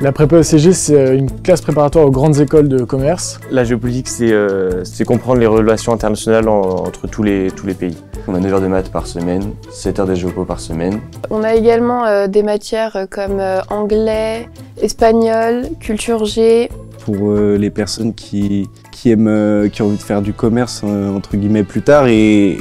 La prépa ECG, c'est une classe préparatoire aux grandes écoles de commerce. La géopolitique, c'est comprendre les relations internationales entre tous les pays. On a 9 heures de maths par semaine, 7 heures de géopo par semaine. On a également des matières comme anglais, espagnol, culture G. Pour les personnes qui ont envie de faire du commerce entre guillemets plus tard et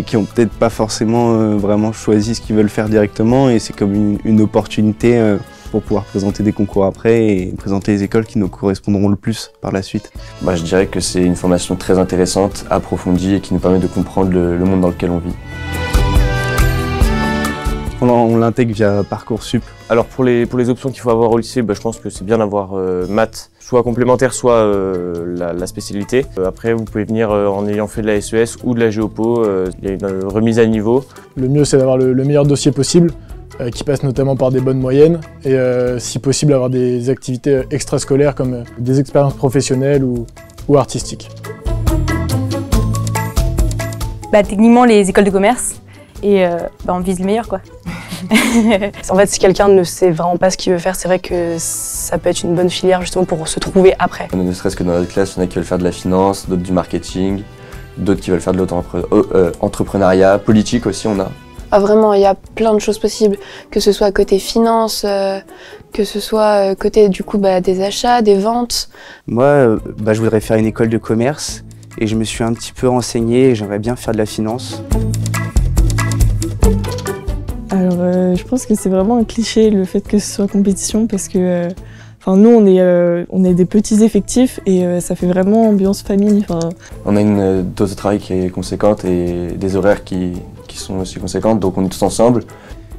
qui ont peut-être pas forcément vraiment choisi ce qu'ils veulent faire directement, et c'est comme une opportunité pour pouvoir présenter des concours après et présenter les écoles qui nous correspondront le plus par la suite. Je dirais que c'est une formation très intéressante, approfondie et qui nous permet de comprendre le monde dans lequel on vit. On l'intègre via Parcoursup. Alors pour les options qu'il faut avoir au lycée, je pense que c'est bien d'avoir maths, soit complémentaire, soit la spécialité. Après, vous pouvez venir en ayant fait de la SES ou de la géopo, il y a une remise à niveau. Le mieux, c'est d'avoir le meilleur dossier possible, qui passe notamment par des bonnes moyennes, et si possible avoir des activités extrascolaires comme des expériences professionnelles ou artistiques. Techniquement, les écoles de commerce, et on vise le meilleur, quoi. En fait, si quelqu'un ne sait vraiment pas ce qu'il veut faire, c'est vrai que ça peut être une bonne filière justement pour se trouver après. Ne serait-ce que dans notre classe, il y en a qui veulent faire de la finance, d'autres du marketing, d'autres qui veulent faire de l'auto-entrepreneuriat, politique aussi on a. Ah, vraiment, il y a plein de choses possibles, que ce soit côté finance, que ce soit côté du coup des achats, des ventes. Moi, je voudrais faire une école de commerce et je me suis un petit peu renseigné et j'aimerais bien faire de la finance. Alors, je pense que c'est vraiment un cliché le fait que ce soit compétition parce que nous, on est des petits effectifs et ça fait vraiment ambiance famille. On a une dose de travail qui est conséquente et des horaires qui sont aussi conséquentes, donc on est tous ensemble.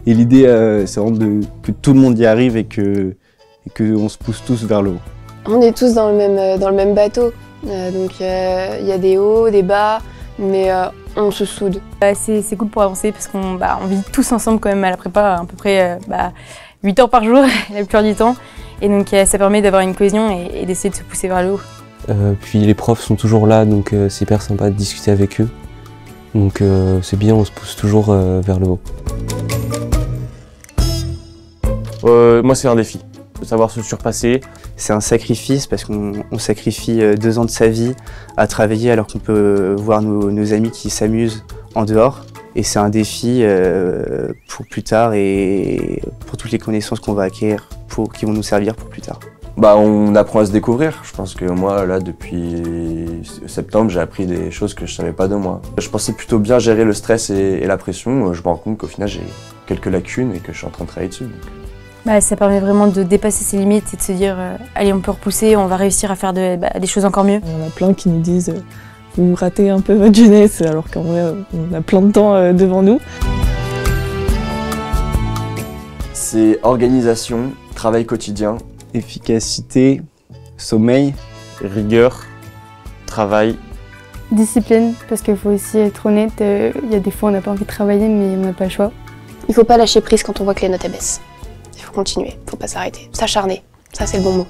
Et l'idée, c'est vraiment que tout le monde y arrive et qu'on se pousse tous vers le haut. On est tous dans le même bateau, donc il y a des hauts, des bas, mais on se soude. C'est cool pour avancer parce qu'on vit tous ensemble quand même à la prépa, à peu près 8 heures par jour la plupart du temps. Et donc ça permet d'avoir une cohésion et d'essayer de se pousser vers le haut. Puis les profs sont toujours là, donc c'est hyper sympa de discuter avec eux. Donc c'est bien, on se pousse toujours vers le haut. Moi c'est un défi, de savoir se surpasser. C'est un sacrifice parce qu'on sacrifie 2 ans de sa vie à travailler alors qu'on peut voir nos amis qui s'amusent en dehors. Et c'est un défi pour plus tard et pour toutes les connaissances qu'on va acquérir, qui vont nous servir pour plus tard. On apprend à se découvrir. Je pense que moi, là, depuis septembre, j'ai appris des choses que je savais pas de moi. Je pensais plutôt bien gérer le stress et la pression. Je me rends compte qu'au final, j'ai quelques lacunes et que je suis en train de travailler dessus. Donc. Ça permet vraiment de dépasser ses limites et de se dire allez, on peut repousser, on va réussir à faire des choses encore mieux. Il y en a plein qui nous disent vous ratez un peu votre jeunesse, alors qu'en vrai, on a plein de temps devant nous. C'est organisation, travail quotidien, efficacité, sommeil, rigueur, travail. Discipline, parce qu'il faut aussi être honnête, il y a des fois on n'a pas envie de travailler mais on n'a pas le choix. Il faut pas lâcher prise quand on voit que les notes baissent. Il faut continuer, il faut pas s'arrêter, s'acharner, ça c'est le bon mot.